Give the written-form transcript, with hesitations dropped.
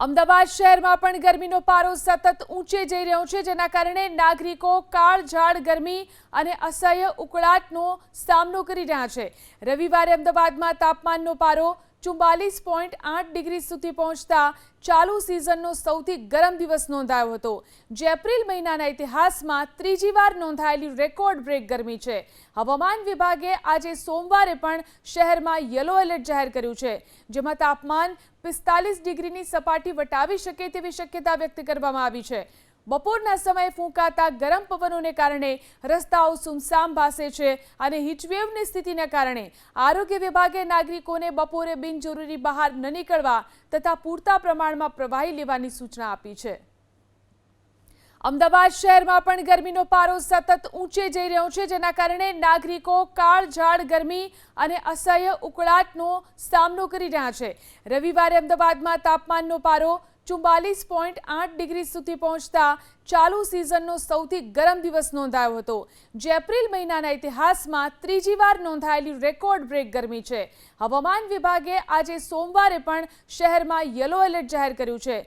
અમદાવાદ શહેરમાં પણ ગરમીનો પારો સતત ઊંચે જઈ રહ્યો છે, જેના કારણે નાગરિકો કાળઝાળ ગરમી અને અસહ્ય ઉકળાટનો સામનો કરી રહ્યા છે। રવિવારે અમદાવાદમાં તાપમાનનો પારો 44.8 ડિગ્રી સુધી પહોંચતા ચાલુ સિઝનનો સૌથી ગરમ દિવસ નોંધાયો હતો, જે એપ્રિલ મહિનાના ઇતિહાસમાં ત્રીજી વાર નોંધાયેલી રેકોર્ડ બ્રેક ગરમી છે। હવામાન વિભાગે આજે સોમવારે પણ શહેરમાં યલો એલર્ટ જાહેર કર્યું છે, જેમાં તાપમાન 45 ડિગ્રીની સપાટી વટાવી શકે તેવી શક્યતા વ્યક્ત કરવામાં આવી છે। બપોરના સમયે ફૂંકાતા ગરમ પવનોને કારણે રસ્તાઓ સુમસામ ભાસે છે અને હીટવેવની સ્થિતિને કારણે આરોગ્ય વિભાગે નાગરિકોને બપોરે બિનજરૂરી બહાર ન નીકળવા તથા પૂરતા પ્રમાણમાં પ્રવાહી લેવાની સૂચના આપી છે। અમદાવાદ શહેરમાં પણ ગરમીનો પારો સતત ઊંચે જઈ રહ્યો છે, જેના કારણે નાગરિકો કાળઝાળ ગરમી અને અસહ્ય ઉકળાટનો સામનો કરી રહ્યા છે। રવિવારે અમદાવાદમાં તાપમાનનો પારો 44.8 ડિગ્રી સુધી પહોંચતા ચાલુ સિઝનનો સૌથી ગરમ દિવસ નોંધાયો હતો, જે એપ્રિલ મહિનાના ઇતિહાસમાં ત્રીજી વાર નોંધાયેલી રેકોર્ડ બ્રેક ગરમી છે। હવામાન વિભાગે આજે સોમવારે પણ શહેરમાં યલો એલર્ટ જાહેર કર્યું છે,